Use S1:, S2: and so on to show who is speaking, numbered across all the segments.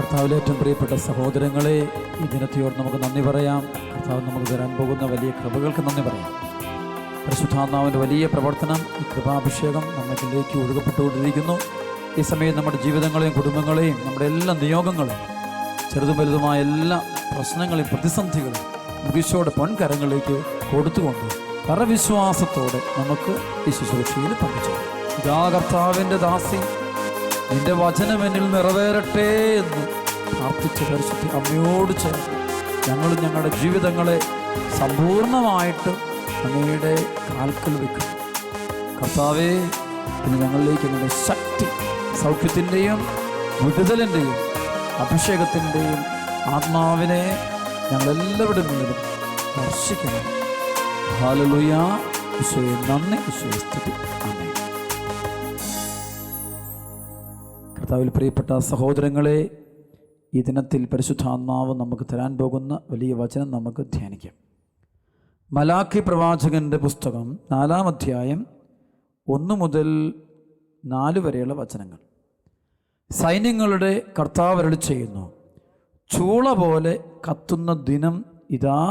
S1: കർത്താവിലെ ഏറ്റവും പ്രിയപ്പെട്ട സഹോദരങ്ങളെ, ഈ ദിനത്തെയോട് നമുക്ക് നന്ദി പറയാം. കർത്താവ് നമുക്ക് തരാൻ പോകുന്ന വലിയ കൃപകൾക്ക് നന്ദി പറയാം. പരിശുദ്ധാത്മാവിൻ്റെ വലിയ പ്രവർത്തനം, ഈ കൃപാഭിഷേകം നമ്മളിലേക്ക് ഒഴുകപ്പെട്ടുകൊണ്ടിരിക്കുന്നു. ഈ സമയം നമ്മുടെ ജീവിതങ്ങളെയും കുടുംബങ്ങളെയും നമ്മുടെ എല്ലാ നിയോഗങ്ങളെയും ചെറുതും വലുതുമായ എല്ലാ പ്രശ്നങ്ങളെയും പ്രതിസന്ധികളും മുകിശോടെ പൊൻകരങ്ങളിലേക്ക് കൊടുത്തുകൊണ്ട് പരവിശ്വാസത്തോടെ നമുക്ക് ഈ ശുശ്രൂഷയിൽ പങ്കുചേരാം. ഇതാ കർത്താവിൻ്റെ ദാസി, നിന്റെ വചനം എന്നിൽ നിറവേറട്ടെ എന്ന് പ്രാർത്ഥിച്ച പരിശുദ്ധ അമ്മയോട് ചേർന്ന് ഞങ്ങളും ഞങ്ങളുടെ ജീവിതങ്ങളെ സമ്പൂർണമായിട്ട് അങ്ങയുടെ കാൽക്കൽ വെക്കും. കർത്താവേ, ഇന്ന് ഞങ്ങളിലേക്ക് നിന്റെ ശക്തി, സൗഖ്യത്തിൻ്റെയും വിടുതലിൻ്റെയും അഭിഷേകത്തിൻ്റെയും ആത്മാവിനെ ഞങ്ങളെല്ലാവരുടെ മേലും വർഷിക്കണം. ഹല്ലേലൂയ. ഈശോയെ നന്ദി, ഈശോയെ സ്തുതി. ആമേൻ. കർത്താവിൽ പ്രിയപ്പെട്ട സഹോദരങ്ങളെ, ഈ ദിനത്തിൽ പരിശുദ്ധാത്മാവ് നമുക്ക് തരാൻ പോകുന്ന വലിയ വചനം നമുക്ക് ധ്യാനിക്കാം. മലാക്കി പ്രവാചകൻ്റെ പുസ്തകം 4-ാം അധ്യായം 1 മുതൽ 4 വരെയുള്ള വചനങ്ങൾ. സൈന്യങ്ങളുടെ കർത്താവ് അരുളി ചെയ്യുന്നു, ചൂള പോലെ കത്തുന്ന ദിനം ഇതാ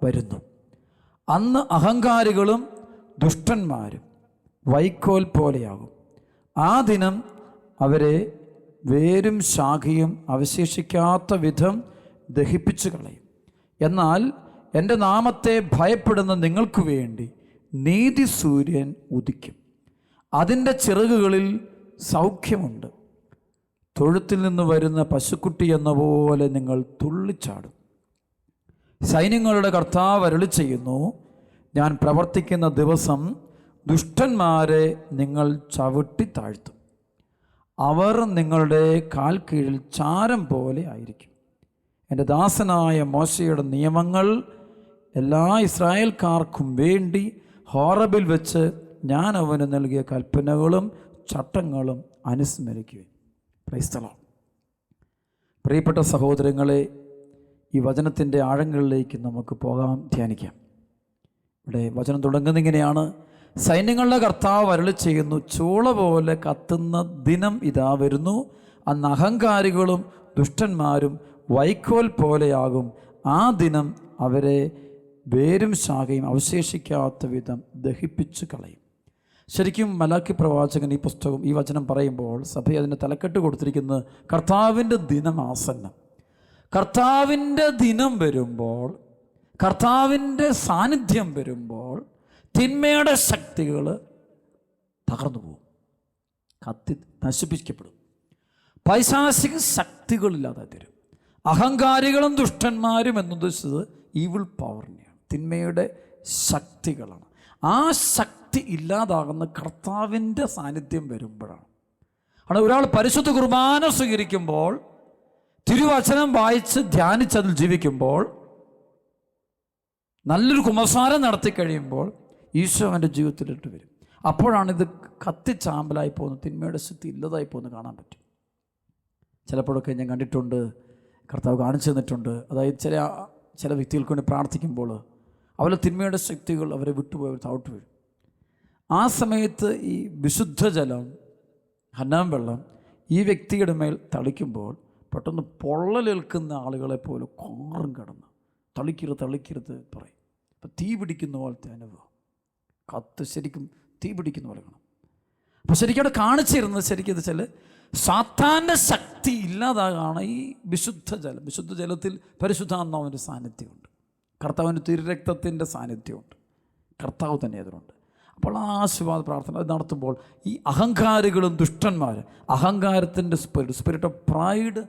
S1: വരുന്നു. അന്ന് അഹങ്കാരികളും ദുഷ്ടന്മാരും വൈക്കോൽ പോലെയാകും. ആ ദിനം അവരെ വേരും ശാഖയും അവശേഷിക്കാത്ത വിധം ദഹിപ്പിച്ചു കളയും. എന്നാൽ എൻ്റെ നാമത്തെ ഭയപ്പെടുന്ന നിങ്ങൾക്ക് വേണ്ടി നീതി സൂര്യൻ ഉദിക്കും. അതിൻ്റെ ചിറകുകളിൽ സൗഖ്യമുണ്ട്. തൊഴുത്തിൽ നിന്ന് വരുന്ന പശുക്കുട്ടി എന്ന പോലെ നിങ്ങൾ തുള്ളിച്ചാടും. സൈന്യങ്ങളുടെ കർത്താവ് അരുളി ചെയ്യുന്നു, ഞാൻ പ്രവർത്തിക്കുന്ന ദിവസം ദുഷ്ടന്മാരെ നിങ്ങൾ ചവിട്ടി താഴ്ത്തും. അവർ നിങ്ങളുടെ കാൽ കീഴിൽ ചാരം പോലെ ആയിരിക്കും. എൻ്റെ ദാസനായ മോശയുടെ നിയമങ്ങൾ എല്ലാ ഇസ്രായേൽക്കാർക്കും വേണ്ടി ഹോറബിൽ വെച്ച് ഞാൻ അവന് നൽകിയ കൽപ്പനകളും ചട്ടങ്ങളും അനുസ്മരിക്കുകയും. Praise the Lord. പ്രിയപ്പെട്ട സഹോദരങ്ങളെ, ഈ വചനത്തിൻ്റെ ആഴങ്ങളിലേക്ക് നമുക്ക് പോകാം, ധ്യാനിക്കാം. ഇവിടെ വചനം തുടങ്ങുന്ന ഇങ്ങനെയാണ്, സൈന്യങ്ങളുടെ കർത്താവ് അരുളി ചെയ്യുന്നു, ചൂള പോലെ കത്തുന്ന ദിനം ഇതാ വരുന്നു. അന്ന് അഹങ്കാരികളും ദുഷ്ടന്മാരും വൈക്കോൽ പോലെയാകും. ആ ദിനം അവരെ വേരും ശാഖയും അവശേഷിക്കാത്ത വിധം ദഹിപ്പിച്ചു കളയും. ശരിക്കും മലാക്കി പ്രവാചകൻ ഈ പുസ്തകം, ഈ വചനം പറയുമ്പോൾ സഭയെ അതിന് തലക്കെട്ട് കൊടുത്തിരിക്കുന്നത് കർത്താവിൻ്റെ ദിനം ആസന്നം. കർത്താവിൻ്റെ ദിനം വരുമ്പോൾ, കർത്താവിൻ്റെ സാന്നിധ്യം വരുമ്പോൾ തിന്മയുടെ ശക്തികൾ തകർന്നു പോകും, കത്തി നശിപ്പിക്കപ്പെടും. പൈശാചിക ശക്തികളില്ലാതെ തരും. അഹങ്കാരികളും ദുഷ്ടന്മാരും എന്നുദ്ദേശിച്ചത് ഈവിൾ പവറിനെയാണ്, തിന്മയുടെ ശക്തികളാണ്. ആ ശക്തി ഇല്ലാതാകുന്ന കർത്താവിൻ്റെ സാന്നിധ്യം വരുമ്പോഴാണ്. അവിടെ ഒരാൾ പരിശുദ്ധ കുർബാന സ്വീകരിക്കുമ്പോൾ, തിരുവചനം വായിച്ച് ധ്യാനിച്ചതിൽ ജീവിക്കുമ്പോൾ, നല്ലൊരു കുമ്പസാരം നടത്തി കഴിയുമ്പോൾ ഈശോ അവൻ്റെ ജീവിതത്തിലിട്ട് വരും. അപ്പോഴാണിത് കത്തിച്ചാമ്പലായി പോകുന്ന, തിന്മയുടെ ശക്തി ഇല്ലതായി പോകുന്ന കാണാൻ പറ്റും. ചിലപ്പോഴൊക്കെ ഞാൻ കണ്ടിട്ടുണ്ട്, കർത്താവ് കാണിച്ചു തന്നിട്ടുണ്ട്. അതായത് ചില വ്യക്തികൾക്ക് വേണ്ടി പ്രാർത്ഥിക്കുമ്പോൾ അവരെ തിന്മയുടെ ശക്തികൾ അവരെ വിട്ടുപോയി താഴ്ത്തു വീഴും. ആ സമയത്ത് ഈ വിശുദ്ധ ജലം, ഹന്നാം വെള്ളം ഈ വ്യക്തിയുടെ മേൽ തളിക്കുമ്പോൾ പെട്ടെന്ന് പൊള്ളലേൽക്കുന്ന ആളുകളെ പോലെ കോറും കിടന്ന് തളിക്കരുത് പറയും. അപ്പം തീ പിടിക്കുന്ന പോലത്തെ അനുഭവം, കത്ത് ശരിക്കും തീ പിടിക്കുന്ന പോലെ കാണാം. അപ്പോൾ ശരിക്കും അവിടെ കാണിച്ചിരുന്നത് ശരിക്കും ഇത് വെച്ചാൽ സാത്താൻ്റെ ശക്തി ഇല്ലാതാകാണ് ഈ വിശുദ്ധ ജലത്തിൽ പരിശുദ്ധാത്മാവിൻ്റെ സാന്നിധ്യമുണ്ട്, കർത്താവിൻ്റെ തിരുരക്തത്തിൻ്റെ സാന്നിധ്യമുണ്ട്, കർത്താവ് തന്നെ അതിനുണ്ട്. അപ്പോൾ ആ ആശീർവാദ പ്രാർത്ഥന നടത്തുമ്പോൾ ഈ അഹങ്കാരികളും ദുഷ്ടന്മാരും, അഹങ്കാരത്തിൻ്റെ സ്പിരിറ്റ് ഓഫ് പ്രൈഡ്,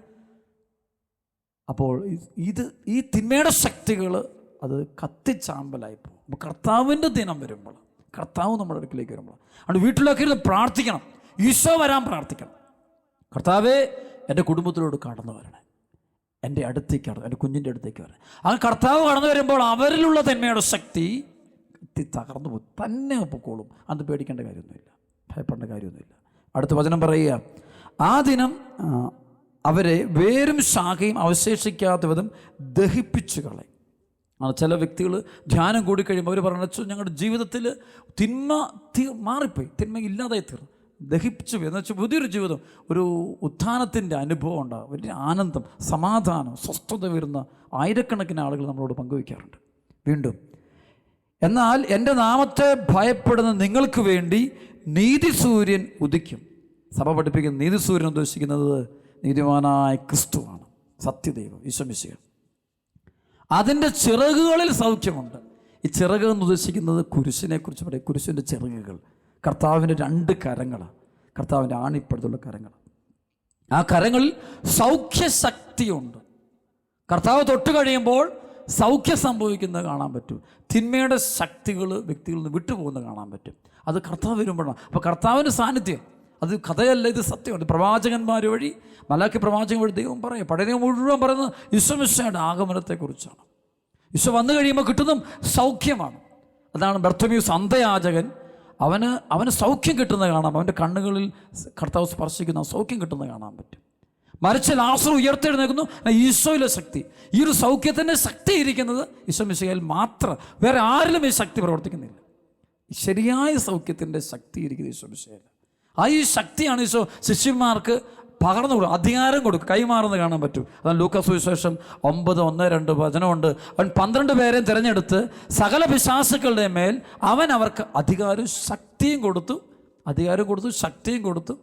S1: അപ്പോൾ ഈ തിന്മയുടെ ശക്തികൾ അത് കത്തിച്ചാമ്പലായി പോകും. അപ്പോൾ കർത്താവിൻ്റെ ദിനം വരുമ്പോൾ, കർത്താവ് നമ്മുടെ അടുക്കിലേക്ക് വരുമ്പോൾ, അതുകൊണ്ട് വീട്ടിലൊക്കെ ഇരുന്ന് പ്രാർത്ഥിക്കണം, ഈശോ വരാൻ പ്രാർത്ഥിക്കണം. കർത്താവേ, എൻ്റെ കുടുംബത്തിലോട് കടന്നു വരണേ, എൻ്റെ അടുത്തേക്ക് കടന്നു, എൻ്റെ കുഞ്ഞിൻ്റെ അടുത്തേക്ക് വരണേ. ആ കർത്താവ് കടന്നു വരുമ്പോൾ അവരിലുള്ള തിന്മയുടെ ശക്തി കത്തി തകർന്നു പോകും, തന്നെ പൊക്കോളും. അത് പേടിക്കേണ്ട കാര്യമൊന്നുമില്ല, ഭയപ്പെടേണ്ട കാര്യമൊന്നുമില്ല. അടുത്ത വചനം പറയുക, ആ ദിനം അവരെ വേരും ശാഖയും അവശേഷിക്കാത്ത വിധം ദഹിപ്പിച്ചു കളയും. ചില വ്യക്തികൾ ധ്യാനം കൂടി കഴിയുമ്പോൾ അവർ പറഞ്ഞു, ഞങ്ങളുടെ ജീവിതത്തിൽ തിന്മ മാറിപ്പോയി, തിന്മ ഇല്ലാതായി തീർന്നു, ദഹിപ്പിച്ചു എന്ന് വെച്ചാൽ പുതിയൊരു ജീവിതം, ഒരു ഉത്ഥാനത്തിൻ്റെ അനുഭവം ഉണ്ടാകും. വലിയ ആനന്ദം, സമാധാനം, സ്വസ്ഥത വരുന്ന ആയിരക്കണക്കിന് ആളുകൾ നമ്മളോട് പങ്കുവയ്ക്കാറുണ്ട്. വീണ്ടും, എന്നാൽ എൻ്റെ നാമത്തെ ഭയപ്പെടുന്ന നിങ്ങൾക്ക് വേണ്ടി നീതിസൂര്യൻ ഉദിക്കും. സഭ പഠിപ്പിക്കുന്ന നീതിസൂര്യൻ ഉദ്ദേശിക്കുന്നത് നീതിമാനായ ക്രിസ്തുവാണ്, സത്യദൈവം, ഈശോ മിശിഹ. അതിൻ്റെ ചിറകുകളിൽ സൗഖ്യമുണ്ട്. ഈ ചിറക് എന്ന് ഉദ്ദേശിക്കുന്നത് കുരിശിനെ കുറിച്ച് പറയും. കുരിശിൻ്റെ ചിറകുകൾ കർത്താവിൻ്റെ 2 കരങ്ങളാണ്, കർത്താവിൻ്റെ ആണിപ്പടുത്തുള്ള കരങ്ങൾ. ആ കരങ്ങളിൽ സൗഖ്യശക്തിയുണ്ട്. കർത്താവ് തൊട്ട് കഴിയുമ്പോൾ സൗഖ്യം സംഭവിക്കുന്നത് കാണാൻ പറ്റും. തിന്മയുടെ ശക്തികൾ വ്യക്തികളിൽ നിന്ന് വിട്ടുപോകുന്നത് കാണാൻ പറ്റും. അത് കർത്താവ് വരുമ്പോഴാണ്. അപ്പോൾ കർത്താവിൻ്റെ സാന്നിധ്യം അത് കഥയല്ല, ഇത് സത്യമുണ്ട്. പ്രവാചകന്മാർ വഴി, മലാക്കി പ്രവാചകൻ വഴി ദൈവം പറയും. പഴയ മുഴുവൻ പറയുന്നത് ഈശോ മിശിഹായുടെ ആഗമനത്തെക്കുറിച്ചാണ്. ഈശോ വന്നു കഴിയുമ്പോൾ കിട്ടുന്നതും സൗഖ്യമാണ്. അതാണ് ബർത്തമീസ് അന്ധയാചകൻ, അവന് സൗഖ്യം കിട്ടുന്നത് കാണാം. അവൻ്റെ കണ്ണുകളിൽ കർത്താവ് സ്പർശിക്കുന്ന സൗഖ്യം കിട്ടുന്നത് കാണാൻ പറ്റും. മരിച്ച ലാസർ ഉയർത്തെഴുന്നേൽക്കുന്നു. ഈശോയിലെ ശക്തി, ഈ ഒരു സൗഖ്യത്തിൻ്റെ ശക്തി ഇരിക്കുന്നത് ഈശോ മിശിഹായിൽ മാത്രം, വേറെ ആരിലും ഈ ശക്തി പ്രവർത്തിക്കുന്നില്ല. ശരിയായ സൗഖ്യത്തിൻ്റെ ശക്തി ഇരിക്കുന്നത് ഈശോ മിശിഹായിൽ. ആ ഈ ശക്തിയാണ് ഈശോ ശിഷ്യന്മാർക്ക് പകർന്നു കൊടുക്കും, അധികാരം കൊടുക്കും, കൈമാറുന്നത് കാണാൻ പറ്റും. അതാണ് ലൂക്കാ സുവിശേഷം 9:1-2 വചനമുണ്ട്. അവൻ 12 പേരെയും തിരഞ്ഞെടുത്ത് സകല പിശാചുക്കളുടെ മേൽ അവൻ അവർക്ക് അധികാരവും ശക്തിയും കൊടുത്തു, ശക്തിയും കൊടുത്തു.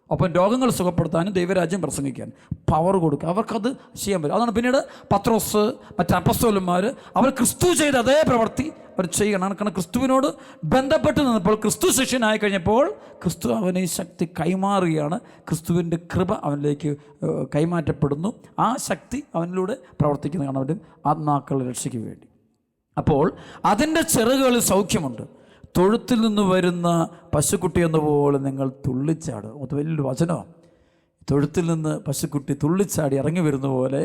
S1: ഒപ്പം രോഗങ്ങൾ സുഖപ്പെടുത്താനും ദൈവരാജ്യം പ്രസംഗിക്കാൻ പവർ കൊടുക്കുക. അവർക്കത് ചെയ്യാൻ പറ്റും. അതാണ് പിന്നീട് പത്രോസ്, മറ്റ് അപ്പസ്തോലന്മാർ അവർ ക്രിസ്തു ചെയ്ത അതേ പ്രവൃത്തി അവർ ചെയ്യണം. കാരണം ക്രിസ്തുവിനോട് ബന്ധപ്പെട്ട് നിന്നപ്പോൾ, ക്രിസ്തു ശിഷ്യനായി കഴിഞ്ഞപ്പോൾ ക്രിസ്തു അവന് ഈ ശക്തി കൈമാറുകയാണ്. ക്രിസ്തുവിൻ്റെ കൃപ അവനിലേക്ക് കൈമാറ്റപ്പെടുന്നു. ആ ശക്തി അവനിലൂടെ പ്രവർത്തിക്കുന്ന കാണാൻ പറ്റും, ആത്മാക്കളെ രക്ഷയ്ക്ക് വേണ്ടി. അപ്പോൾ അതിൻ്റെ ചിറകുകളിൽ സൗഖ്യമുണ്ട്. തൊഴുത്തിൽ നിന്ന് വരുന്ന പശുക്കുട്ടി എന്നപോലെ നിങ്ങൾ തുള്ളിച്ചാടും. അത് വലിയൊരു വചനമാണ്. തൊഴുത്തിൽ നിന്ന് പശുക്കുട്ടി തുള്ളിച്ചാടി ഇറങ്ങി വരുന്ന പോലെ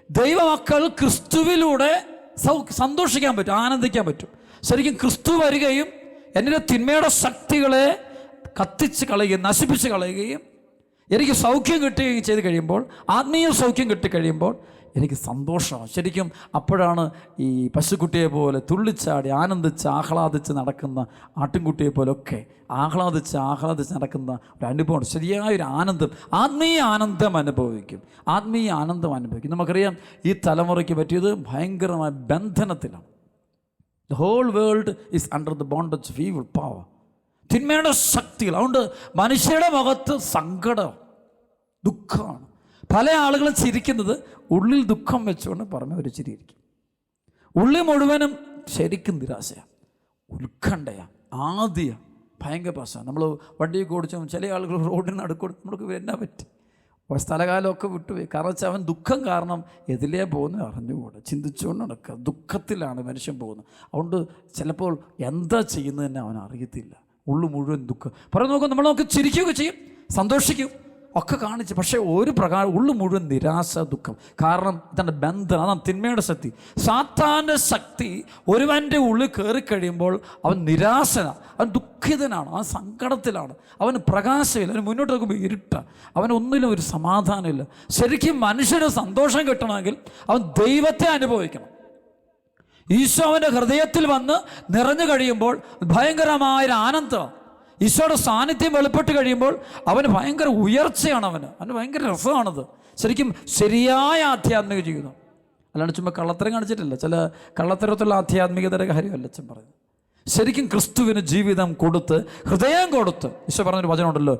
S1: ദൈവമക്കൾ ക്രിസ്തുവിലൂടെ സന്തോഷിക്കാൻ പറ്റും, ആനന്ദിക്കാൻ പറ്റും. ശരിക്കും ക്രിസ്തു വരികയും എൻ്റെ തിന്മയുടെ ശക്തികളെ കത്തിച്ച് കളയുകയും നശിപ്പിച്ച് കളയുകയും എനിക്ക് സൗഖ്യം കിട്ടുകയും ചെയ്ത് കഴിയുമ്പോൾ, ആത്മീയ സൗഖ്യം കിട്ടിക്കഴിയുമ്പോൾ എനിക്ക് സന്തോഷമാണ്. ശരിക്കും അപ്പോഴാണ് ഈ പശുക്കുട്ടിയെ പോലെ തുള്ളിച്ചാടി ആനന്ദിച്ച് ആഹ്ലാദിച്ച് നടക്കുന്ന ആട്ടിൻകുട്ടിയെ പോലൊക്കെ ആഹ്ലാദിച്ച് നടക്കുന്ന ഒരു അനുഭവമാണ്. ശരിയായൊരു ആനന്ദം, ആത്മീയ ആനന്ദം അനുഭവിക്കും. നമുക്കറിയാം ഈ തലമുറയ്ക്ക് പറ്റിയത് ഭയങ്കരമായ ബന്ധനത്തിലാണ്. The whole world is under the bondage of evil power, തിന്മയുടെ ശക്തികൾ. അതുകൊണ്ട് മനുഷ്യരുടെ മുഖത്ത് സങ്കടം, ദുഃഖമാണ്. പല ആളുകളും ചിരിക്കുന്നത് ഉള്ളിൽ ദുഃഖം വെച്ചുകൊണ്ട് പറഞ്ഞ ഒരു ചിരിയിരിക്കും. ഉള്ളിൽ മുഴുവനും ശരിക്കും നിരാശയാണ്, ഉത്കണ്ഠയാണ്, ആദിയാണ്, ഭയങ്കര പ്രശ്നമാണ്. നമ്മൾ വണ്ടിയൊക്കെ ഓടിച്ചു ചില ആളുകൾ റോഡിന് നടുക്കൂടെ നമ്മൾക്ക് എന്നാ പറ്റി സ്ഥലകാലമൊക്കെ വിട്ടുപോയി. കാരണം വെച്ചാൽ അവൻ ദുഃഖം കാരണം എതിലേ പോകുന്നത് അറിഞ്ഞുകൂടെ, ചിന്തിച്ചുകൊണ്ട് നടക്കുക. ദുഃഖത്തിലാണ് മനുഷ്യൻ പോകുന്നത്. അതുകൊണ്ട് ചിലപ്പോൾ എന്താ ചെയ്യുന്നത് തന്നെ അവൻ അറിയത്തില്ല. ഉള്ളു മുഴുവൻ ദുഃഖം. പറഞ്ഞു നോക്കും, നമ്മൾ നമുക്ക് ചിരിക്കുകയൊക്കെ ചെയ്യും, സന്തോഷിക്കും ഒക്കെ കാണിച്ച്, പക്ഷേ ഒരു പ്രകാരം ഉള്ളു മുഴുവൻ നിരാശ, ദുഃഖം. കാരണം ഇതാണ് ബന്ധം, അതാണ് തിന്മയുടെ ശക്തി. സാത്താൻ്റെ ശക്തി ഒരുവൻ്റെ ഉള്ളിൽ കയറിക്കഴിയുമ്പോൾ അവൻ നിരാശനാണ്, അവൻ ദുഃഖിതനാണ്, അവൻ സങ്കടത്തിലാണ്, അവന് പ്രകാശമില്ല, അവന് മുന്നോട്ട് നോക്കുമ്പോൾ ഇരുട്ടാണ്, അവനൊന്നിലും ഒരു സമാധാനമില്ല. ശരിക്കും മനുഷ്യന് സന്തോഷം കിട്ടണമെങ്കിൽ അവൻ ദൈവത്തെ അനുഭവിക്കണം. ഈശോ അവൻ്റെ ഹൃദയത്തിൽ വന്ന് നിറഞ്ഞു കഴിയുമ്പോൾ ഭയങ്കരമായൊരു ആനന്ദമാണ്. ഈശോയുടെ സാന്നിധ്യം വെളിപ്പെട്ട് കഴിയുമ്പോൾ അവന് ഭയങ്കര ഉയർച്ചയാണ്, അവന് ഭയങ്കര രസമാണത്. ശരിക്കും ശരിയായ ആധ്യാത്മിക ജീവിതം, അല്ലാണ്ട് ചുമ്മാ കള്ളത്തരം കാണിച്ചിട്ടില്ല. ചില കള്ളത്തരത്തുള്ള ആധ്യാത്മികതയുടെ കാര്യമല്ല അച്ഛൻ പറയുന്നത്. ശരിക്കും ക്രിസ്തുവിന് ജീവിതം കൊടുത്ത്, ഹൃദയം കൊടുത്ത്. ഈശോ പറഞ്ഞൊരു വചനമുണ്ടല്ലോ,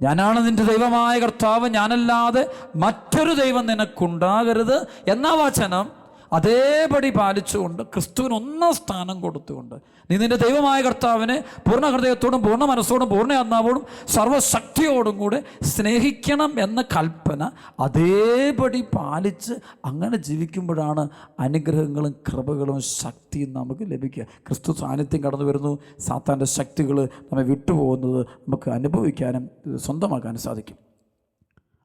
S1: ഞാനാണ് നിൻ്റെ ദൈവമായ കർത്താവ്, ഞാനല്ലാതെ മറ്റൊരു ദൈവം നിനക്കുണ്ടാകരുത് എന്ന വചനം അതേപടി പാലിച്ചുകൊണ്ട് ക്രിസ്തുവിന് 1 സ്ഥാനം കൊടുത്തുകൊണ്ട് നീ നിൻ്റെ ദൈവമായ കർത്താവിനെ പൂർണ്ണ ഹൃദയത്തോടും പൂർണ്ണ മനസ്സോടും പൂർണ്ണ ആത്മാവോടും സർവ്വശക്തിയോടും കൂടെ സ്നേഹിക്കണം എന്ന കൽപ്പന അതേപടി പാലിച്ച് അങ്ങനെ ജീവിക്കുമ്പോഴാണ് അനുഗ്രഹങ്ങളും കൃപകളും ശക്തിയും നമുക്ക് ലഭിക്കുക. ക്രിസ്തു സാന്നിധ്യം കടന്നു വരുന്നു, സാത്താൻ്റെ ശക്തികൾ നമ്മെ വിട്ടുപോകുന്നത് നമുക്ക് അനുഭവിക്കാനും സ്വന്തമാക്കാനും സാധിക്കും.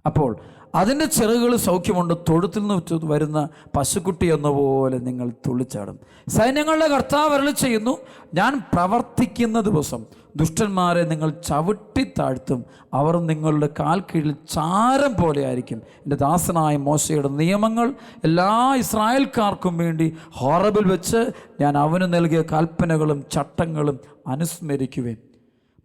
S1: അപ്പോൾ അതിൻ്റെ ചിറകുകൾ സൗഖ്യമുണ്ട്. തൊഴുത്തിൽ നിന്ന് വരുന്ന പശുക്കുട്ടി എന്ന പോലെ നിങ്ങൾ തുള്ളിച്ചാടും. സൈന്യങ്ങളുടെ കർത്താവ് അരുളി ചെയ്യുന്നു, ഞാൻ പ്രവർത്തിക്കുന്ന ദിവസം ദുഷ്ടന്മാരെ നിങ്ങൾ ചവിട്ടി താഴ്ത്തും, അവർ നിങ്ങളുടെ കാൽ കീഴിൽ ചാരം പോലെ ആയിരിക്കും. എൻ്റെ ദാസനായ മോശയുടെ നിയമങ്ങൾ എല്ലാ ഇസ്രായേൽക്കാർക്കും വേണ്ടി ഹോറബിൽ വെച്ച് ഞാൻ അവന് നൽകിയ കൽപ്പനകളും ചട്ടങ്ങളും അനുസ്മരിക്കുവേൻ.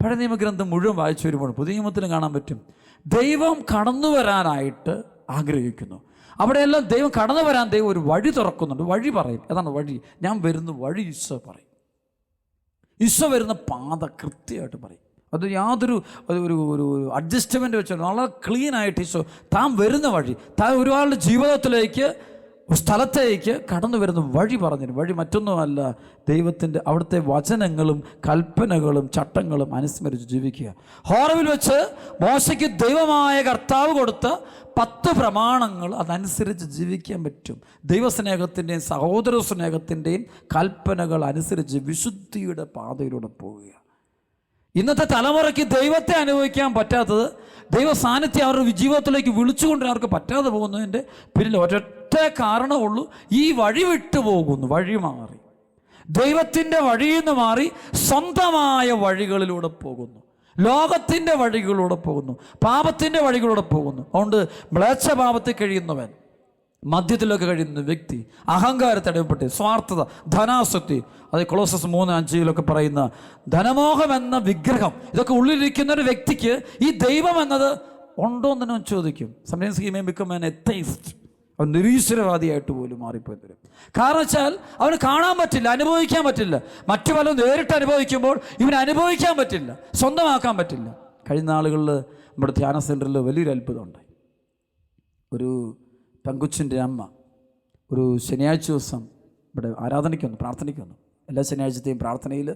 S1: പഴയ നിയമഗ്രന്ഥം മുഴുവൻ വായിച്ചു വരുമ്പോൾ പുതിയ നിയമത്തിലും കാണാൻ പറ്റും, ദൈവം കടന്നു വരാനായിട്ട് ആഗ്രഹിക്കുന്നു. അവിടെയെല്ലാം ദൈവം കടന്നു വരാൻ ദൈവം ഒരു വഴി തുറക്കുന്നുണ്ട്, വഴി പറയും. അതാണ് വഴി. ഞാൻ വരുന്ന വഴി ഈശോ പറയും. ഈശോ വരുന്ന പാത കൃത്യമായിട്ട് പറയും. അത് യാതൊരു ഒരു അഡ്ജസ്റ്റ്മെൻ്റ് വെച്ചാൽ വളരെ ക്ലീനായിട്ട് ഈശോ താൻ വരുന്ന വഴി, താൻ ഒരാളുടെ ജീവിതത്തിലേക്ക്, സ്ഥലത്തേക്ക് കടന്നു വരുന്ന വഴി പറഞ്ഞിരുന്നു. വഴി മറ്റൊന്നുമല്ല, ദൈവത്തിൻ്റെ അവിടുത്തെ വചനങ്ങളും കൽപ്പനകളും ചട്ടങ്ങളും അനുസ്മരിച്ച് ജീവിക്കുക. ഹോറവിൽ വെച്ച് മോശയ്ക്ക് ദൈവമായ കർത്താവ് കൊടുത്ത 10 പ്രമാണങ്ങൾ അതനുസരിച്ച് ജീവിക്കാൻ പറ്റും. ദൈവസ്നേഹത്തിൻ്റെയും സഹോദര സ്നേഹത്തിൻ്റെയും കൽപ്പനകൾ അനുസരിച്ച് വിശുദ്ധിയുടെ പാതയിലൂടെ പോവുക. ഇന്നത്തെ തലമുറയ്ക്ക് ദൈവത്തെ അനുഭവിക്കാൻ പറ്റാത്തത്, ദൈവ സാന്നിധ്യം അവരുടെ ജീവിതത്തിലേക്ക് വിളിച്ചുകൊണ്ടിരാൻ അവർക്ക് പറ്റാതെ പോകുന്നതിൻ്റെ പിന്നിൽ ഒരൊറ്റ കാരണമുള്ളൂ, ഈ വഴി വിട്ടു പോകുന്നു. വഴി മാറി, ദൈവത്തിൻ്റെ വഴിയിൽ നിന്ന് മാറി സ്വന്തമായ വഴികളിലൂടെ പോകുന്നു, ലോകത്തിൻ്റെ വഴികളിലൂടെ പോകുന്നു, പാപത്തിൻ്റെ വഴികളിലൂടെ പോകുന്നു. അതുകൊണ്ട് മ്ലേച്ഛ പാപത്തിൽ കഴിയുന്നവൻ, മദ്യത്തിലൊക്കെ കഴിയുന്ന വ്യക്തി, അഹങ്കാരത്തടിമപ്പെട്ട്, സ്വാർത്ഥത, ധനാസക്തി, അത് കൊളോസസ് 3:5 പറയുന്ന ധനമോഹം എന്ന വിഗ്രഹം, ഇതൊക്കെ ഉള്ളിലിരിക്കുന്ന ഒരു വ്യക്തിക്ക് ഈ ദൈവം എന്നത് ഉണ്ടോ എന്ന് ഞാൻ ചോദിക്കും. Sometimes he may become an atheist. അവൻ നിരീശ്വരവാദിയായിട്ട് പോലും മാറിപ്പോയി വരും. കാരണം വെച്ചാൽ അവന് കാണാൻ പറ്റില്ല, അനുഭവിക്കാൻ പറ്റില്ല. മറ്റു പലരും നേരിട്ട് അനുഭവിക്കുമ്പോൾ ഇവന് അനുഭവിക്കാൻ പറ്റില്ല, സ്വന്തമാക്കാൻ പറ്റില്ല. കഴിഞ്ഞ നാളുകളിൽ നമ്മുടെ ധ്യാന സെൻറ്ററിൽ വലിയൊരു അത്ഭുതം ഉണ്ടായി. ഒരു പെങ്കുച്ചിൻ്റെ അമ്മ ശനിയാഴ്ച ദിവസം ഇവിടെ ആരാധനയ്ക്ക് വന്നു, പ്രാർത്ഥനയ്ക്ക് വന്നു. എല്ലാ ശനിയാഴ്ചത്തെയും പ്രാർത്ഥനയിൽ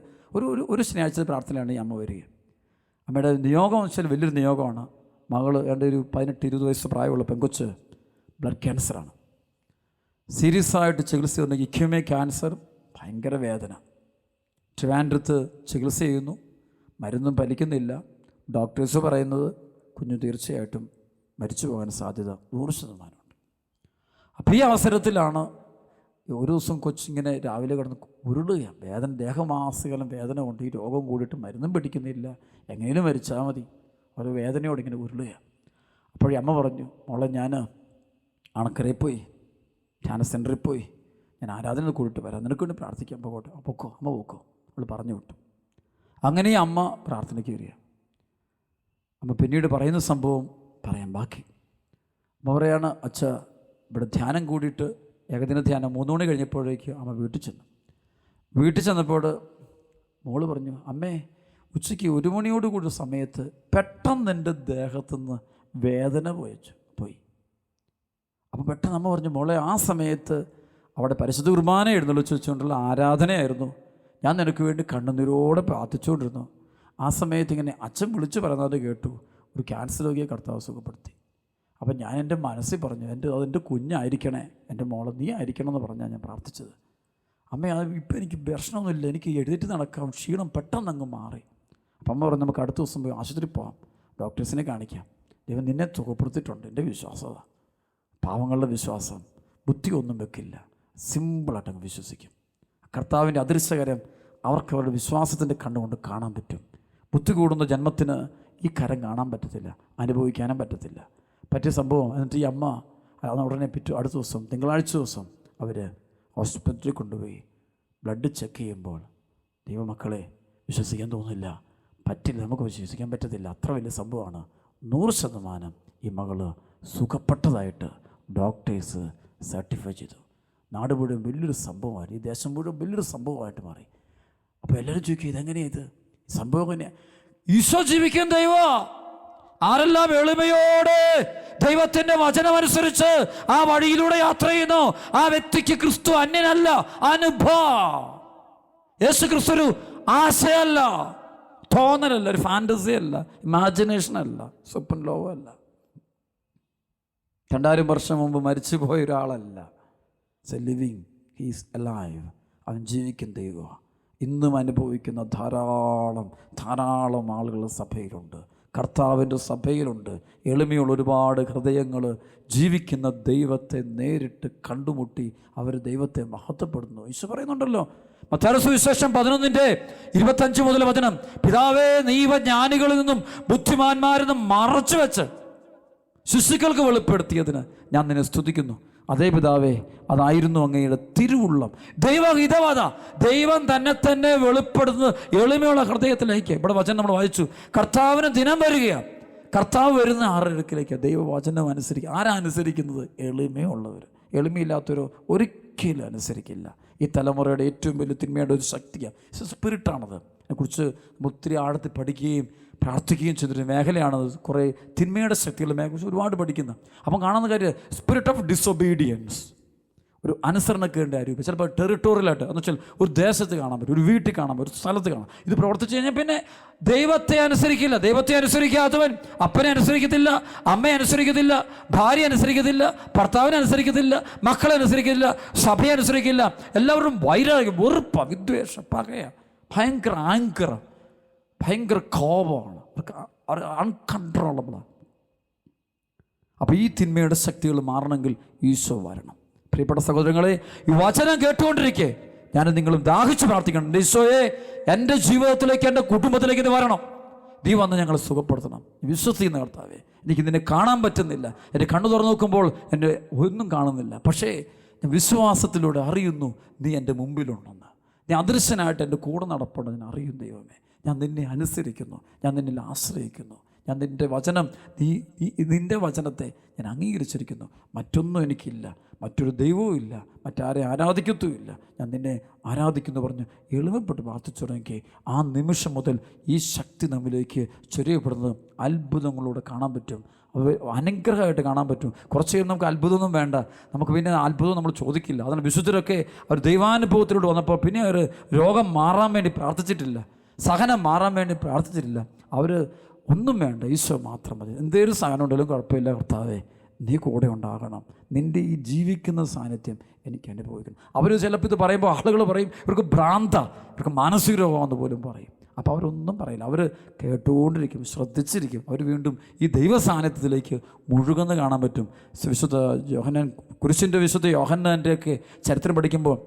S1: ഒരു ശനിയാഴ്ചത്തെ പ്രാർത്ഥനയാണ് ഈ അമ്മ വരിക. അമ്മയുടെ നിയോഗം വെച്ചാൽ വലിയൊരു നിയോഗമാണ്. മകൾ എൻ്റെ ഒരു 18-20 വയസ്സ് പ്രായമുള്ള പെങ്കൊച്ച് ബ്ലഡ് ക്യാൻസറാണ്. സീരിയസ് ആയിട്ട് ചികിത്സ ഉണ്ടെങ്കിൽ ഇക്യുമേ ക്യാൻസർ, ഭയങ്കര വേദന. ട്രിവാൻഡ്രത്ത് ചികിത്സ ചെയ്യുന്നു, മരുന്നും ഫലിക്കുന്നില്ല. ഡോക്ടേഴ്സ് പറയുന്നത് കുഞ്ഞു തീർച്ചയായിട്ടും മരിച്ചു പോകാൻ സാധ്യത 100%. അപ്പോൾ ഈ അവസരത്തിലാണ് ഒരു ദിവസം കൊച്ചിങ്ങനെ രാവിലെ കിടന്ന് ഉരുളുകയാണ്. വേദന, ദേഹമാസകലം വേദന കൊണ്ട്, ഈ രോഗം കൂടിയിട്ട് മരുന്നും പിടിക്കുന്നില്ല, എങ്ങനെയും മരിച്ചാൽ മതി, ഒരു വേദനയോട് ഇങ്ങനെ ഉരുളുകയാണ്. അപ്പോഴേ അമ്മ പറഞ്ഞു, മോളെ ഞാൻ അണക്കരയിൽ പോയി, ധ്യാന സെൻറ്ററിൽ പോയി, ഞാൻ ആരാധന കൂടിയിട്ട് വരാം, നിനക്ക് വേണ്ടി പ്രാർത്ഥിക്കാൻ പോകട്ടെ. പൊക്കോ അമ്മ പൊക്കോ, അവൾ പറഞ്ഞു വിട്ടു. അങ്ങനെ ഈ അമ്മ പ്രാർത്ഥനയ്ക്ക് വരിക. അമ്മ പിന്നീട് പറയുന്ന സംഭവം പറയാം ബാക്കി. അമ്മ പറയാണ്, അച്ഛ ഇവിടെ ധ്യാനം കൂടിയിട്ട് ഏകദിന ധ്യാനം 3 മണി കഴിഞ്ഞപ്പോഴേക്ക് അമ്മ വീട്ടിൽ ചെന്നപ്പോൾ മോള് പറഞ്ഞു, അമ്മേ ഉച്ചയ്ക്ക് 1 മണിയോട് കൂടി സമയത്ത് പെട്ടെന്ന് എൻ്റെ ദേഹത്തുനിന്ന് വേദന പോയി. അപ്പോൾ പെട്ടെന്ന് അമ്മ പറഞ്ഞു, മോളെ ആ സമയത്ത് അവിടെ പരിശുദ്ധ കുർബാന എഴുന്നള്ളിച്ച് വെച്ചുകൊണ്ടുള്ള ആരാധനയായിരുന്നു, ഞാൻ നിനക്ക് വേണ്ടി കണ്ണുനീരോടെ പ്രാർത്ഥിച്ചുകൊണ്ടിരുന്നു. ആ സമയത്ത് ഇങ്ങനെ അച്ഛൻ വിളിച്ച് പറയുന്നത് കേട്ടു, ഒരു ക്യാൻസർ രോഗിയെ കർത്താവ് സുഖപ്പെടുത്തി. അപ്പം ഞാൻ എൻ്റെ മനസ്സിൽ പറഞ്ഞു, അതെൻ്റെ കുഞ്ഞായിരിക്കണേ, എൻ്റെ മോളെ നീ ആയിരിക്കണം എന്ന് പറഞ്ഞാൽ ഞാൻ പ്രാർത്ഥിച്ചത്. അമ്മ ഇപ്പം എനിക്ക് പ്രശ്നമൊന്നുമില്ല, എനിക്ക് എഴുതിയിട്ട് നടക്കാം, ക്ഷീണം പെട്ടെന്ന് അങ്ങ് മാറി. അപ്പം അമ്മ പറഞ്ഞു, നമുക്ക് അടുത്ത ദിവസം പോയി ആശുപത്രി പോകാം, ഡോക്ടേഴ്സിനെ കാണിക്കാം, ദൈവം നിന്നെ സുഖപ്പെടുത്തിയിട്ടുണ്ട്. എൻ്റെ വിശ്വാസത, പാവങ്ങളുടെ വിശ്വാസം ബുദ്ധി ഒന്നും വെക്കില്ല, സിമ്പിളായിട്ട് അങ്ങ് വിശ്വസിക്കും. കർത്താവിൻ്റെ അദൃശ്യകരം അവർക്ക് അവരുടെ വിശ്വാസത്തിൻ്റെ കണ്ണുകൊണ്ട് കാണാൻ പറ്റും. ബുദ്ധി കൂടുന്ന ജന്മത്തിന് ഈ കരം കാണാൻ പറ്റത്തില്ല, അനുഭവിക്കാനും പറ്റത്തില്ല. പറ്റിയ സംഭവം. എന്നിട്ട് ഈ അമ്മ ഉടനെ അടുത്ത ദിവസം തിങ്കളാഴ്ച ദിവസം അവർ ഹോസ്പിറ്റലിൽ കൊണ്ടുപോയി ബ്ലഡ് ചെക്ക് ചെയ്യുമ്പോൾ, ദൈവമക്കളെ വിശ്വസിക്കാൻ തോന്നില്ല, പറ്റില്ല, നമുക്ക് വിശ്വസിക്കാൻ പറ്റത്തില്ല, അത്ര വലിയ സംഭവമാണ്. 100% ഈ മകള് സുഖപ്പെട്ടതായിട്ട് ഡോക്ടേഴ്സ് സർട്ടിഫൈ ചെയ്തു. നാട് മുഴുവൻ വലിയൊരു സംഭവമായി, ഈ ദേശം മുഴുവൻ വലിയൊരു സംഭവമായിട്ട് മാറി. അപ്പോൾ എല്ലാവരും ചോദിക്കും, ഇതെങ്ങനെയാണ് ഇത് സംഭവം? എങ്ങനെയാണ്? ഈശോ ജീവിക്കുന്ന ദൈവം. ആരെല്ലാം എളിമയോടെ ദൈവത്തിൻ്റെ വചനമനുസരിച്ച് ആ വഴിയിലൂടെ യാത്ര ചെയ്യുന്നു, ആ വ്യക്തിക്ക് ക്രിസ്തു അന്യനല്ല, അനുഭവം. യേശു ക്രിസ്തു ഒരു ആശയല്ല, തോന്നലല്ല, ഒരു ഫാൻറ്റസി അല്ല, ഇമാജിനേഷൻ അല്ല, സ്വപ്ന ലോകമല്ല, 2000 വർഷം മുമ്പ് മരിച്ചു പോയ ഒരാളല്ല. It's A living, he's alive. അവൻ ജീവിക്കുന്ന ദൈവമാണ്. ഇന്നും അനുഭവിക്കുന്ന ധാരാളം ആളുകൾ സഭയിലുണ്ട്, കർത്താവിൻ്റെ സഭയിലുണ്ട്. എളിമയുള്ള ഒരുപാട് ഹൃദയങ്ങൾ ജീവിക്കുന്ന ദൈവത്തെ നേരിട്ട് കണ്ടുമുട്ടി അവർ ദൈവത്തെ മഹത്വപ്പെടുന്നു. ഈശോ പറയുന്നുണ്ടല്ലോ, മത്തായി സുവിശേഷം 11:25 മുതൽ വചനം, പിതാവേ നീ ഇവ ജ്ഞാനികളിൽ നിന്നും ബുദ്ധിമാന്മാരിൽ നിന്നും മറച്ചു വെച്ച് ശിശുക്കൾക്ക് വെളിപ്പെടുത്തിയതിന് ഞാൻ നിന്നെ സ്തുതിക്കുന്നു. അതേ പിതാവേ, അതായിരുന്നു അങ്ങയുടെ തിരുവുള്ളം. ദൈവഹിതവത, ദൈവം തന്നെ വെളിപ്പെടുന്നത് എളിമയുള്ള ഹൃദയത്തിലേക്ക്. ഇവിടെ വചനം നമ്മൾ വായിച്ചു, കർത്താവിന് ദിനം വരികയാണ്. കർത്താവ് വരുന്ന ആറടുക്കിലേക്ക് ദൈവവചനം അനുസരിക്കുക. ആരാ അനുസരിക്കുന്നത്? എളിമയുള്ളവർ. എളിമയില്ലാത്തവരോ ഒരിക്കലും അനുസരിക്കില്ല. ഈ തലമുറയുടെ ഏറ്റവും വലിയ തിന്മയുടെ ഒരു ശക്തിയാണ്, സ്പിരിറ്റാണത്. അതിനെക്കുറിച്ച് ഒത്തിരി ആഴത്തിൽ പഠിക്കുകയും പ്രാർത്ഥിക്കുകയും ചെയ്തൊരു മേഖലയാണത്. കുറേ തിന്മയുടെ ശക്തികളുടെ മേഖലയെക്കുറിച്ച് ഒരുപാട് പഠിക്കുന്ന. അപ്പം കാണുന്ന കാര്യം സ്പിരിറ്റ് ഓഫ് ഡിസൊബീഡിയൻസ്, ഒരു അനുസരണക്കേണ്ട രൂപം. ചിലപ്പോൾ ടെറിട്ടോറിയലായിട്ട് എന്ന് വെച്ചാൽ ഒരു ദേശത്ത് കാണാൻ പറ്റും, ഒരു വീട്ടിൽ കാണാൻ പറ്റും, ഒരു സ്ഥലത്ത് കാണാം. ഇത് പ്രവർത്തിച്ച് കഴിഞ്ഞാൽ പിന്നെ ദൈവത്തെ അനുസരിക്കില്ല. ദൈവത്തെ അനുസരിക്കാത്തവൻ അപ്പനെ അനുസരിക്കത്തില്ല, അമ്മയെ അനുസരിക്കത്തില്ല, ഭാര്യ അനുസരിക്കത്തില്ല, ഭർത്താവിനെ അനുസരിക്കത്തില്ല, മക്കളെ അനുസരിക്കില്ല, സഭയെ അനുസരിക്കില്ല. എല്ലാവരും വൈരാഗ്യം, വെറുപ്പ, വിദ്വേഷ, പകയ, ഭയങ്കര ആങ്കർ, ഭയങ്കര കോപമാണ്, അൺകൺട്രോളബിളാണ്. അപ്പോൾ ഈ തിന്മയുടെ ശക്തികൾ മാറണമെങ്കിൽ ഈശോ വരണം. പ്രിയപ്പെട്ട സഹോദരങ്ങളെ, ഈ വചനം കേട്ടുകൊണ്ടിരിക്കെ ഞാൻ നിങ്ങളും ദാഹിച്ച് പ്രാർത്ഥിക്കണം, ഈശോയെ എൻ്റെ ജീവിതത്തിലേക്ക്, എൻ്റെ കുടുംബത്തിലേക്ക് ഇത് വരണം. നീ വന്ന് ഞങ്ങളെ സുഖപ്പെടുത്തണം. വിശ്വസിക്കുന്ന കർത്താവേ, എനിക്ക് നിന്നെ കാണാൻ പറ്റുന്നില്ല. എൻ്റെ കണ്ണു തുറന്നു നോക്കുമ്പോൾ എൻ്റെ ഒന്നും കാണുന്നില്ല. പക്ഷേ ഞാൻ വിശ്വാസത്തിലൂടെ അറിയുന്നു നീ എൻ്റെ മുമ്പിലുണ്ടെന്ന്. നീ അദൃശ്യനായിട്ട് എൻ്റെ കൂടെ നടപ്പുണ്ട് ഞാൻ അറിയും. ദൈവമേ, ഞാൻ നിന്നെ അനുസരിക്കുന്നു, ഞാൻ നിന്നിൽ ആശ്രയിക്കുന്നു. ഞാൻ നിൻ്റെ വചനം, നിൻ്റെ വചനത്തെ ഞാൻ അംഗീകരിച്ചിരിക്കുന്നു. മറ്റൊന്നും എനിക്കില്ല, മറ്റൊരു ദൈവവും ഇല്ല, മറ്റാരെ ആരാധിക്കത്തുമില്ല. ഞാൻ നിന്നെ ആരാധിക്കുന്നു പറഞ്ഞ് എളിമപ്പെട്ട് പ്രാർത്ഥിച്ചു തുടങ്ങി ആ നിമിഷം മുതൽ ഈ ശക്തി നമ്മിലേക്ക് ചൊരിയപ്പെടുന്നത് അത്ഭുതങ്ങളോടെ കാണാൻ പറ്റും. അനുഗ്രഹമായിട്ട് കാണാൻ പറ്റും. കുറച്ച് കഴിയുമ്പോൾ നമുക്ക് അത്ഭുതമൊന്നും വേണ്ട, നമുക്ക് പിന്നെ അത്ഭുതം നമ്മൾ ചോദിക്കില്ല. അതാണ് വിശുദ്ധരൊക്കെ അവർ ദൈവാനുഭവത്തിലൂടെ വന്നപ്പോൾ പിന്നെ അവർ രോഗം മാറാൻ വേണ്ടി പ്രാർത്ഥിച്ചിട്ടില്ല, സഹനം മാറാൻ വേണ്ടി പ്രാർത്ഥിച്ചിട്ടില്ല. അവർ ഒന്നും വേണ്ട, ഈശോ മാത്രം മതി. എന്തേലും സഹനം ഉണ്ടെങ്കിലും കുഴപ്പമില്ല, കർത്താവേ നീ കൂടെ ഉണ്ടാകണം, നിൻ്റെ ഈ ജീവിക്കുന്ന സാന്നിധ്യം എനിക്ക് അനുഭവിക്കണം. അവർ ചിലപ്പോൾ ഇത് പറയുമ്പോൾ ആളുകൾ പറയും ഇവർക്ക് ഭ്രാന്ത, ഇവർക്ക് മാനസിക രോഗമെന്ന് പോലും പറയും. അപ്പോൾ അവരൊന്നും പറയില്ല, അവർ കേട്ടുകൊണ്ടിരിക്കും, ശ്രദ്ധിച്ചിരിക്കും. അവർ വീണ്ടും ഈ ദൈവ സാന്നിധ്യത്തിലേക്ക് മുഴുകുന്ന കാണാൻ പറ്റും. വിശുദ്ധ യോഹന്നാൻ, കുരിശിൻ്റെ വിശുദ്ധ യോഹന്നാൻ്റെയൊക്കെ ചരിത്രം പഠിക്കുമ്പോൾ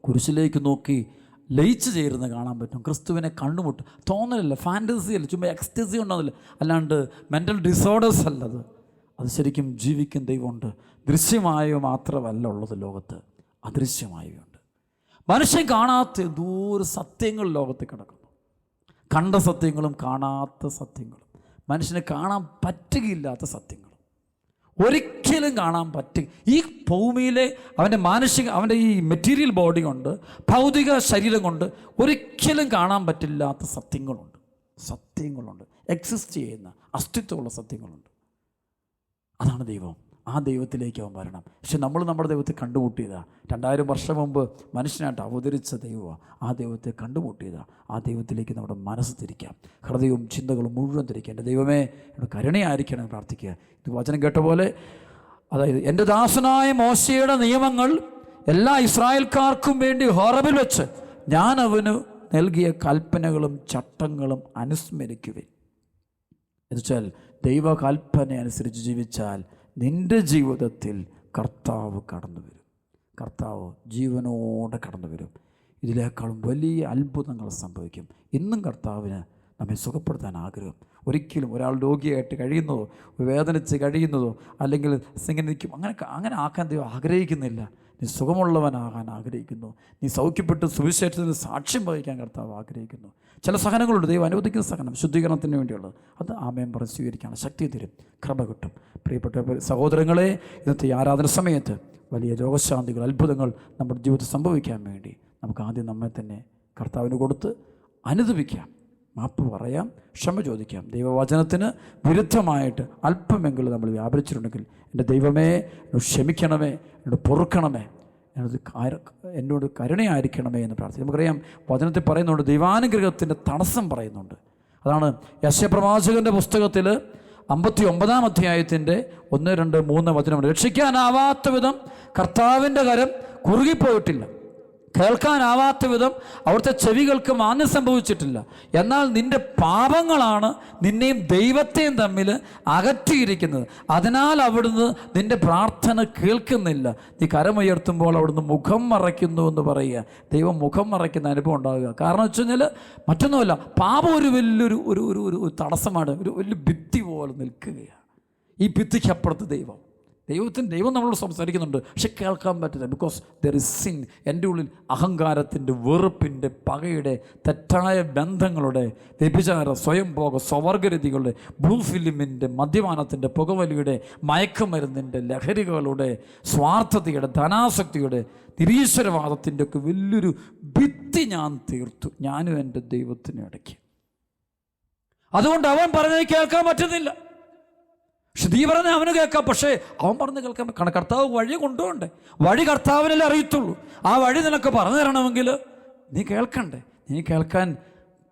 S1: കുരിശിലേക്ക് നോക്കി ലയിച്ച് ചേരുന്ന കാണാൻ പറ്റും. ക്രിസ്തുവിനെ കണ്ടുമുട്ടും. തോന്നലല്ല, ഫാൻറ്റസി അല്ല, ചുമ്മാ എക്സ്റ്റസി ഉണ്ടതില്ല, അല്ലാണ്ട് മെൻ്റൽ ഡിസോർഡേഴ്സ് അല്ലത്. അത് ശരിക്കും ജീവിക്കും ദൈവമുണ്ട്. ദൃശ്യമായോ മാത്രമല്ല ഉള്ളത് ലോകത്ത്, അദൃശ്യമായുണ്ട്. മനുഷ്യൻ കാണാത്ത എന്തോരം സത്യങ്ങൾ ലോകത്ത് കിടക്കുന്നു. കണ്ട സത്യങ്ങളും കാണാത്ത സത്യങ്ങളും, മനുഷ്യന് കാണാൻ പറ്റുകയില്ലാത്ത സത്യങ്ങളും, ഒരിക്കലും കാണാൻ പറ്റുക. ഈ ഭൂമിയിലെ അവൻ്റെ മാനസിക, അവൻ്റെ ഈ മെറ്റീരിയൽ ബോഡി കൊണ്ട്, ഭൗതിക ശരീരം കൊണ്ട് ഒരിക്കലും കാണാൻ പറ്റില്ലാത്ത സത്യങ്ങളുണ്ട്. എക്സിസ്റ്റ് ചെയ്യുന്ന അസ്തിത്വമുള്ള സത്യങ്ങളുണ്ട്. അതാണ് ദൈവം. ആ ദൈവത്തിലേക്ക് അവൻ വരണം. പക്ഷെ നമ്മൾ നമ്മുടെ ദൈവത്തെ കണ്ടുമുട്ടിയതാണ്. 2000 വർഷം മുമ്പ് മനുഷ്യനായിട്ട് അവതരിച്ച ദൈവമാണ്. ആ ദൈവത്തെ കണ്ടുമുട്ടിയതാണ്. ആ ദൈവത്തിലേക്ക് നമ്മുടെ മനസ്സ് തിരിക്കാം, ഹൃദയവും ചിന്തകളും മുഴുവൻ തിരിക്കാം. എൻ്റെ ദൈവമേ, എന്നോട് കരുണയായിരിക്കണം പ്രാർത്ഥിക്കുക. ഇത് വചനം കേട്ട പോലെ, അതായത് എൻ്റെ ദാസനായ മോശയുടെ നിയമങ്ങൾ എല്ലാ ഇസ്രായേൽക്കാർക്കും വേണ്ടി ഹോറബിൽ വെച്ച് ഞാൻ അവന് നൽകിയ കൽപ്പനകളും ചട്ടങ്ങളും അനുസ്മരിക്കുവിൻ. എന്നുവെച്ചാൽ ദൈവകൽപ്പന അനുസരിച്ച് ജീവിച്ചാൽ നിൻ്റെ ജീവിതത്തിൽ കർത്താവ് കടന്നു വരും. കർത്താവ് ജീവനോടെ കടന്നു വരും. ഇതിനേക്കാളും വലിയ അത്ഭുതങ്ങൾ സംഭവിക്കും. ഇന്നും കർത്താവിന് നമ്മെ സുഖപ്പെടുത്താൻ ആഗ്രഹം. ഒരിക്കലും ഒരാൾ രോഗിയായിട്ട് കഴിയുന്നതോ, വേദനിച്ച് കഴിയുന്നതോ, അല്ലെങ്കിൽ ഇങ്ങനെ നിൽക്കും, അങ്ങനെ ആക്കാൻ ദൈവം ആഗ്രഹിക്കുന്നില്ല. നീ സുഖമുള്ളവനാകാൻ ആഗ്രഹിക്കുന്നു. നീ സൗഖ്യപ്പെട്ട് സുവിശേഷത്തിന് സാക്ഷ്യം വഹിക്കാൻ കർത്താവ് ആഗ്രഹിക്കുന്നു. ചില സഹനങ്ങളുണ്ട്, ദൈവം അനുവദിക്കുന്ന സഹനം ശുദ്ധീകരണത്തിന് വേണ്ടിയുള്ളത്. അത് ആമേൻ പറഞ്ഞ് സ്വീകരിക്കാൻ ശക്തി തരും, കൃപ കിട്ടും. പ്രിയപ്പെട്ട സഹോദരങ്ങളെ, ഇന്നത്തെ ആരാധന സമയത്ത് വലിയ രോഗശാന്തികൾ, അത്ഭുതങ്ങൾ നമ്മുടെ ജീവിതത്തിൽ സംഭവിക്കാൻ വേണ്ടി നമുക്ക് ആദ്യം നമ്മെ തന്നെ കർത്താവിന് കൊടുത്ത് അനുദപിക്കാം, മാപ്പ് പറയാം, ക്ഷമ ചോദിക്കാം. ദൈവവചനത്തിന് വിരുദ്ധമായിട്ട് അല്പമെങ്കിലും നമ്മൾ വ്യാപരിച്ചിട്ടുണ്ടെങ്കിൽ എൻ്റെ ദൈവമേ എന്നോട് ക്ഷമിക്കണമേ, എന്നോട് പൊറുക്കണമേ, എന്നോട് കരുണയായിരിക്കണമേ എന്ന് പ്രാർത്ഥിക്കും. നമുക്കറിയാം വചനത്തിൽ പറയുന്നുണ്ട്, ദൈവാനുഗ്രഹത്തിൻ്റെ തടസ്സം പറയുന്നുണ്ട്. അതാണ് യെശയ്യാപ്രവാചകൻ്റെ പുസ്തകത്തിൽ 59-ാം അധ്യായത്തിൻ്റെ 1, 2, 3 വചനമുണ്ട്. രക്ഷിക്കാനാവാത്ത വിധം കർത്താവിൻ്റെ കരം കുറുകിപ്പോയിട്ടില്ല, കേൾക്കാനാവാത്ത വിധം അവിടുത്തെ ചെവികൾക്ക് മാന്യം സംഭവിച്ചിട്ടില്ല. എന്നാൽ നിൻ്റെ പാപങ്ങളാണ് നിന്നെയും ദൈവത്തെയും തമ്മിൽ അകറ്റിയിരിക്കുന്നത്. അതിനാൽ അവിടുന്ന് നിൻ്റെ പ്രാർത്ഥന കേൾക്കുന്നില്ല. നീ കരമുയർത്തുമ്പോൾ അവിടുന്ന് മുഖം മറയ്ക്കുന്നു എന്ന് പറയുക. ദൈവം മുഖം മറയ്ക്കുന്ന അനുഭവം ഉണ്ടാകുക. കാരണം വെച്ച് കഴിഞ്ഞാൽ മറ്റൊന്നുമല്ല, പാപം ഒരു വലിയൊരു ഒരു തടസ്സമാണ്, ഒരു വലിയ ഭിത്തി പോലെ നിൽക്കുകയാണ്. ഈ ഭിത്തിക്കപ്പുറത്ത് ദൈവം, ദൈവം നമ്മളോട് സംസാരിക്കുന്നുണ്ട്, പക്ഷെ കേൾക്കാൻ പറ്റില്ല. Because there is sin. എൻ്റെ ഉള്ളിൽ അഹങ്കാരത്തിൻ്റെ, വെറുപ്പിൻ്റെ, പകയുടെ, തെറ്റായ ബന്ധങ്ങളുടെ, വ്യഭിചാര, സ്വയംഭോഗ, സ്വവർഗരതികളുടെ, ബ്ലൂ ഫിലിമിൻ്റെ, മദ്യപാനത്തിൻ്റെ, പുകവലിയുടെ, മയക്കുമരുന്നിൻ്റെ, ലഹരികളുടെ, സ്വാർത്ഥതയുടെ, ധനാസക്തിയുടെ, നിരീശ്വരവാദത്തിൻ്റെ ഒക്കെ വലിയൊരു ഭിത്തി ഞാൻ തീർത്തു, ഞാനും എൻ്റെ ദൈവത്തിനും ഇടയ്ക്ക്. അതുകൊണ്ട് അവൻ പറഞ്ഞത് കേൾക്കാൻ പറ്റുന്നില്ല. പക്ഷെ നീ പറഞ്ഞ അവന് കേൾക്കാം, പക്ഷേ അവൻ പറഞ്ഞ് കേൾക്കാൻ. കാരണം കർത്താവ് വഴി കൊണ്ടുപോകണ്ടേ, വഴി കർത്താവിനല്ലേ അറിയത്തുള്ളൂ. ആ വഴി നിനക്ക് പറഞ്ഞു തരണമെങ്കിൽ നീ കേൾക്കണ്ടേ. നീ കേൾക്കാൻ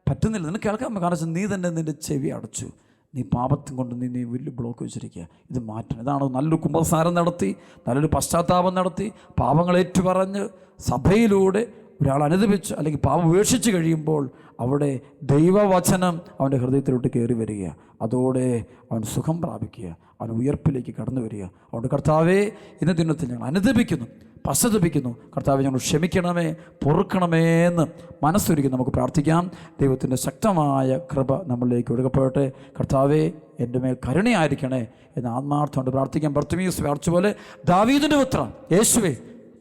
S1: പറ്റുന്നില്ല, നിനക്ക് കേൾക്കാൻ. കാരണം നീ തന്നെ നിൻ്റെ ചെവി അടച്ചു. നീ പാപത്തും കൊണ്ട് നീ വലിയ ബ്ലോക്ക് വെച്ചിരിക്കുക. ഇത് മാറ്റണം. ഇതാണ് നല്ലൊരു കുമ്പസാരം നടത്തി, നല്ലൊരു പശ്ചാത്താപം നടത്തി, പാപങ്ങൾ ഏറ്റുപറഞ്ഞ് സഭയിലൂടെ ഒരാൾ അനുദപിച്ച് അല്ലെങ്കിൽ പാപം ഉപേക്ഷിച്ച് കഴിയുമ്പോൾ അവിടെ ദൈവവചനം അവൻ്റെ ഹൃദയത്തിലോട്ട് കയറി വരിക. അതോടെ അവൻ സുഖം പ്രാപിക്കുക, അവൻ ഉയർപ്പിലേക്ക് കടന്നു വരിക. അതുകൊണ്ട് കർത്താവേ, ഇന്ന ദിനത്തിൽ ഞങ്ങൾ അനുദപിക്കുന്നു, പശ്ചാത്തപിക്കുന്നു. കർത്താവെ, ഞങ്ങൾ ക്ഷമിക്കണമേ, പൊറുക്കണമേ എന്ന് മനസ്സൊരുക്കി നമുക്ക് പ്രാർത്ഥിക്കാം. ദൈവത്തിൻ്റെ ശക്തമായ കൃപ നമ്മളിലേക്ക് ഒഴുകപ്പെടട്ടെ. കർത്താവേ, എൻ്റെ മേൽ കരുണയായിരിക്കണേ എന്ന് ആത്മാർത്ഥം കൊണ്ട് പ്രാർത്ഥിക്കാം. ബർത്തിമേയുസ് പ്രാർത്ഥിച്ച പോലെ ദാവീദിൻ്റെ പുത്രൻ യേശുവേ,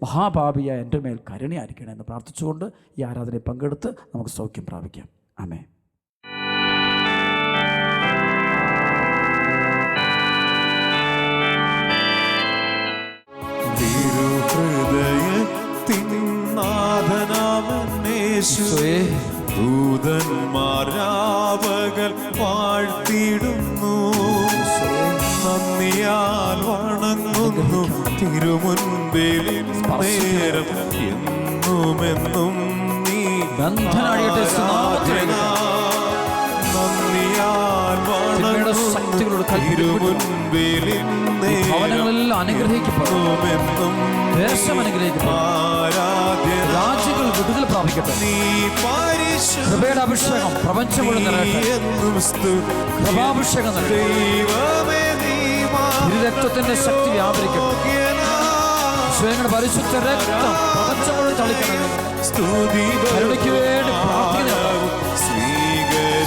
S1: മഹാപാപിയായ എൻ്റെ മേൽ കരുണയായിരിക്കണേ എന്ന് പ്രാർത്ഥിച്ചുകൊണ്ട് ഈ ആരാധനയിൽ പങ്കെടുത്ത് നമുക്ക് സൗഖ്യം പ്രാപിക്കാം. ആമേൻ.
S2: ദൂതന്മാരാവകൾ വാഴ്ത്തിടുന്നു, നന്ദിയാൽ വണങ്ങുന്നു തിരുമുൻപിൽ നേരം എന്നുമെന്നും നീ. നന്ദിയാൽ വണങ്ങുന്നു തിരുമുൻപിൽ
S1: ഭവനങ്ങളെല്ലാം അനുഗ്രഹിക്കപ്പെടുമെന്നും രാജ്യങ്ങൾ വിടുതൽ പ്രാപിക്കട്ടെ. കൃപയുടെ അഭിഷേകം പ്രപഞ്ചം മുഴുവൻ നിറയട്ടെ. കൃപാഭിഷേകം രക്തത്തിന്റെ ശക്തി വ്യാപരിക്കട്ടെ. ഈശോയുടെ പരിശുദ്ധ രക്തം പ്രപഞ്ചം മുഴുവൻ തളിക്കണമേ. കരുണയ്ക്ക് വേണ്ടി പ്രാർത്ഥിക്കുന്നു.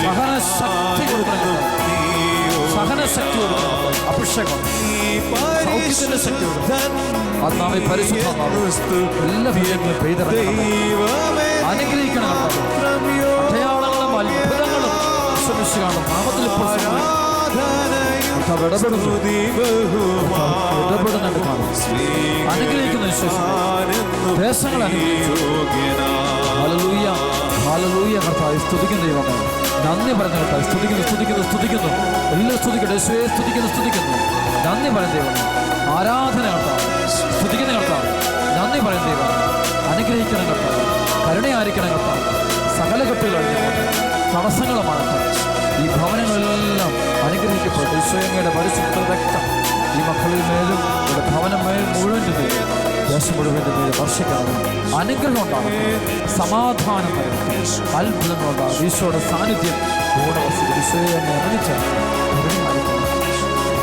S1: സഹനശക്തി കൊടുക്കണം, സഹനശക്തി കൊടുക്കണം, അഭിഷേകം, സൗഖ്യത്തിന്റെ ശക്തി കൊടുക്കണം. ആത്മാവേ, പരിശുദ്ധ എല്ലാ ഭീകരങ്ങളും പെയ്തിറങ്ങണം, അനുഗ്രഹിക്കണം. അടയാളങ്ങളും അത്ഭുതങ്ങളും ശ്രമിച്ചുകാണും നാമത്തിൽ ഇപ്പോൾ ഇടപെടുന്നുണ്ട്, കാണും, അനുഗ്രഹിക്കുന്ന ദേശങ്ങൾ ഹല്ലേലൂയ, ഹല്ലേലൂയ. കർത്താവേ, സ്തുതിക്കുന്ന ദൈവമേ, നന്ദി പറഞ്ഞ കർത്താവേ, സ്തുതിക്കുന്നു. എല്ലാം സ്തുതിക്കട്ടെ. യേശുവേ, സ്തുതിക്കുന്നു. നന്ദി പറയുന്ന ദൈവമേ, ആരാധന കർത്താവ്, സ്തുതിക്കുന്ന കർത്താവ്, നന്ദി പറയുന്ന ദൈവമേ, അനുഗ്രഹിക്കണം കർത്താവ്, കരുണയായിരിക്കണം കർത്താവ്. സകല കെട്ടുകൾ തടസ്സങ്ങളുമാണ് ഈ ഭവനങ്ങളെല്ലാം അനുഗ്രഹിക്കപ്പെട്ടു. ഈശോയുടെ പരിശുദ്ധ രക്തം ഈ മക്കളിൽ മേലും ഇവിടെ ഭവനം മുഴുവൻ്റെ മേലും ദേശം മുഴുവൻ്റെ മേലും വർഷിക്കണം. അനുഗ്രഹം ഉണ്ടാകണം, സമാധാനം നൽകണം, അത്ഭുതങ്ങളുണ്ടാകും. ഈശോയുടെ സാന്നിധ്യം കൂടെ വസിക്കും. ഈശോയെ എന്നെ അറിയിച്ചാൽ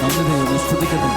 S1: നന്ദി ദൈവം സ്തുതിക്കുന്നു.